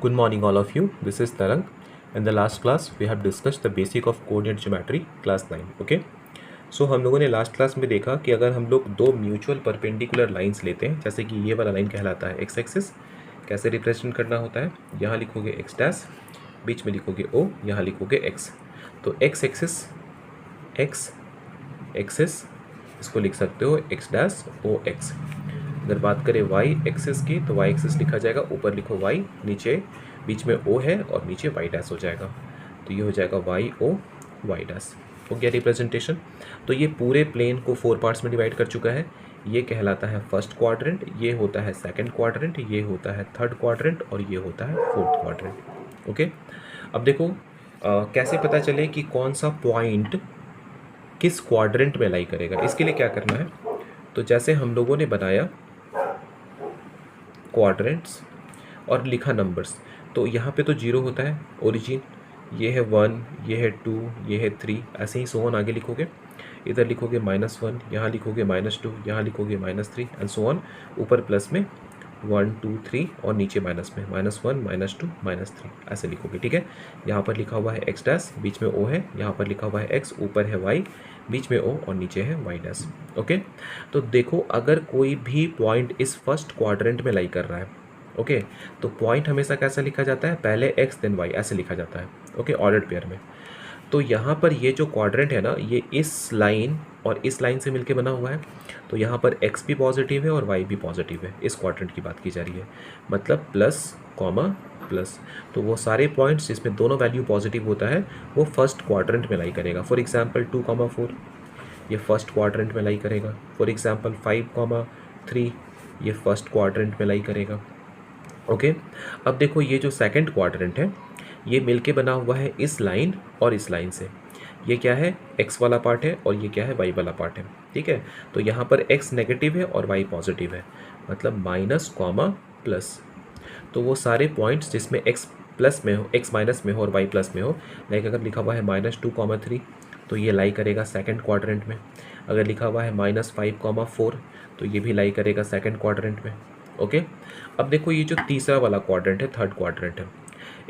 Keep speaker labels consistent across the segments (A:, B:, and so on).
A: Good morning all of you. This is Tarang. In the last class we have discussed the basic of coordinate geometry class 9. Okay. So हम लोगों ने last class में देखा कि अगर हम लोग दो म्यूचुअल परपेंडिकुलर लाइंस लेते हैं, जैसे कि ये वाला लाइन कहलाता है एक्स एक्सिस, कैसे रिप्रेजेंट करना होता है, यहाँ लिखोगे एक्स डैश, बीच में लिखोगे ओ, यहाँ लिखोगे एक्स। तो एक्स एक्सिस इसको लिख सकते हो एक्स डैश ओ एक्स। अगर बात करें वाई एक्सिस की तो वाई एक्सिस लिखा जाएगा, ऊपर लिखो वाई, नीचे बीच में ओ है और नीचे वाई डैश हो जाएगा, तो ये हो जाएगा वाई ओ वाई डैश। हो गया रिप्रेजेंटेशन। तो ये पूरे प्लेन को 4 पार्ट्स में डिवाइड कर चुका है। ये कहलाता है फर्स्ट क्वाड्रेंट, ये होता है सेकंड क्वाड्रेंट, ये होता है थर्ड क्वाड्रेंट और ये होता है फोर्थ क्वाड्रेंट। ओके, अब देखो कैसे पता चले कि कौन सा पॉइंट किस क्वाड्रेंट में लाई करेगा। इसके लिए क्या करना है, तो जैसे हम लोगों ने बनाया क्वाड्रेंट्स और लिखा नंबर्स, तो यहाँ पे तो 0 होता है ओरिजिन, ये है 1, ये है 2, ये है 3, ऐसे ही सो ऑन आगे लिखोगे। इधर लिखोगे -1, यहाँ लिखोगे -2, यहाँ लिखोगे -3 एंड सो ऑन, ऊपर प्लस में 1 2 3 और नीचे माइनस में -1 -2 -3 ऐसे लिखोगे। ठीक है, यहाँ पर लिखा हुआ है एक्स डैश, बीच में ओ है, यहाँ पर लिखा हुआ है एक्स, ऊपर है वाई, बीच में ओ और नीचे है वाई डैश। ओके, तो देखो अगर कोई भी पॉइंट इस फर्स्ट क्वाड्रेंट में लाई कर रहा है, ओके, तो पॉइंट हमेशा कैसा लिखा जाता है, पहले एक्स देन वाई ऐसे लिखा जाता है। ओके, ऑर्डर्ड पेयर में। तो यहाँ पर ये जो क्वाड्रेंट है ना, ये इस लाइन और इस लाइन से मिलके बना हुआ है, तो यहाँ पर x भी पॉजिटिव है और y भी पॉजिटिव है। इस क्वाड्रेंट की बात की जा रही है, मतलब प्लस कॉमा प्लस। तो वो सारे पॉइंट्स जिसमें दोनों वैल्यू पॉजिटिव होता है वो फर्स्ट क्वाड्रेंट में लाई करेगा। फॉर एग्जांपल 2,4 ये फर्स्ट क्वाड्रेंट में लाई करेगा। फॉर एग्जांपल 5,3 ये फर्स्ट क्वाड्रेंट में लाई करेगा। ओके, अब देखो ये जो सेकंड क्वाड्रेंट है ये मिलके बना हुआ है इस लाइन और इस लाइन से। ये क्या है, x वाला पार्ट है और ये क्या है, y वाला पार्ट है। ठीक है, तो यहाँ पर x नेगेटिव है और y पॉजिटिव है, मतलब माइनस कॉमा प्लस। तो वो सारे पॉइंट्स जिसमें x प्लस में हो, x माइनस में हो और y प्लस में हो, लाइक अगर लिखा हुआ है -2,3 तो ये लाई करेगा सेकंड क्वाड्रेंट में। अगर लिखा हुआ है -5,4 तो ये भी लाई करेगा सेकंड क्वाड्रेंट में। ओके, अब देखो ये जो तीसरा वाला क्वाड्रेंट है, थर्ड क्वाड्रेंट है,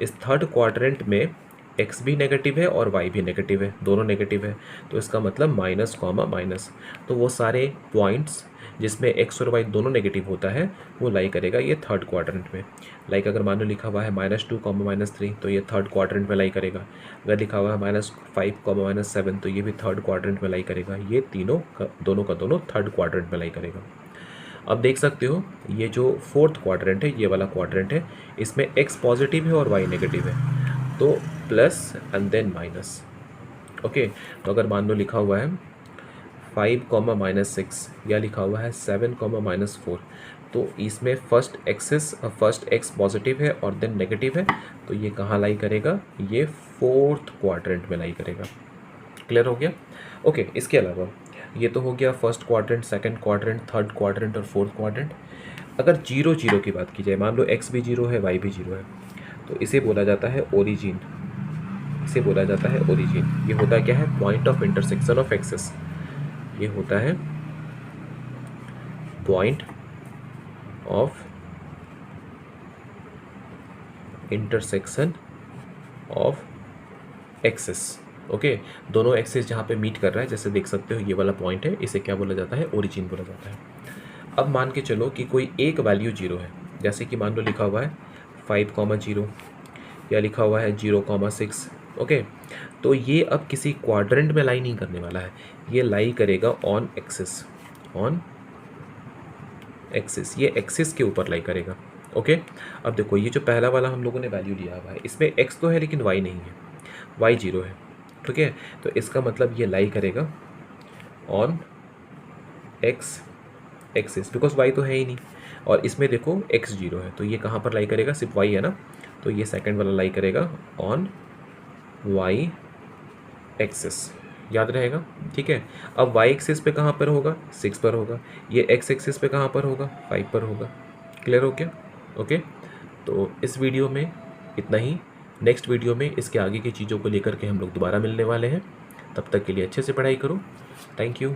A: इस थर्ड क्वाड्रेंट में x भी नेगेटिव है और y भी नेगेटिव है, दोनों नेगेटिव है, तो इसका मतलब माइनस कॉमा माइनस। तो वो सारे पॉइंट्स जिसमें x और y दोनों नेगेटिव होता है वो लाई करेगा ये थर्ड क्वाड्रेंट में। लाइक अगर मान लो लिखा हुआ है -2, -3 तो ये थर्ड क्वाड्रेंट में लाई करेगा। अगर लिखा हुआ है -5, -7 तो ये भी थर्ड क्वाड्रेंट में लाई करेगा। ये तीनों दोनों का दोनों थर्ड क्वाड्रेंट में लाई करेगा। अब देख सकते हो ये जो फोर्थ क्वाड्रेंट है, ये वाला क्वाड्रेंट है, इसमें x पॉजिटिव है और y नेगेटिव है, तो plus and then minus. Okay, तो अगर मान लो लिखा हुआ है 5, -6 या लिखा हुआ है 7, -4 तो इसमें फर्स्ट x पॉजिटिव है और देन नेगेटिव है, तो ये कहाँ लाई करेगा, ये फोर्थ क्वाड्रेंट में लाई करेगा। क्लियर हो गया। ओके, इसके अलावा ये तो हो गया first quadrant, second quadrant, third quadrant और फोर्थ क्वाड्रेंट। अगर 0 0 की बात की जाए, मान लो x भी 0 है y भी 0 है, तो इसे बोला जाता है ओरिजिन। इसे बोला जाता है ओरिजिन। ये होता क्या है, point of intersection of axis. ये होता है point of intersection of axis. Okay, दोनों एक्सिस जहाँ पे मीट कर रहा है, जैसे देख सकते हो ये वाला पॉइंट है, इसे क्या बोला जाता है, ओरिजिन बोला जाता है। अब मान के चलो कि कोई एक वैल्यू 0 है, जैसे कि मान लो लिखा हुआ है 5,0 या लिखा हुआ है 0,6। ओके, तो ये अब किसी क्वाड्रेंट में लाई नहीं करने वाला है, ये लाई करेगा ऑन एक्सिस। ऑन एक्सिस, ये एक्सिस के ऊपर लाई करेगा। ओके, अब देखो ये जो पहला वाला हम लोगों ने वैल्यू लिया हुआ है, इसमें x तो है लेकिन y नहीं है, y 0 है। ठीक है, तो इसका मतलब ये लाई करेगा on x axis, because y तो है ही नहीं, और इसमें देखो x 0 है, तो ये कहाँ पर लाई करेगा, सिर्फ y है ना, तो ये सेकंड वाला लाई करेगा ऑन y एक्सिस। याद रहेगा। ठीक है, अब y एक्सिस पे कहाँ पर होगा, 6 पर होगा। ये x एक्सिस पे कहाँ पर होगा, 5 पर होगा। क्लियर हो गया। ओके, तो इस वीडियो में इतना ही। नेक्स्ट वीडियो में इसके आगे की चीज़ों को लेकर के हम लोग दोबारा मिलने वाले हैं। तब तक के लिए अच्छे से पढ़ाई करो। Thank you.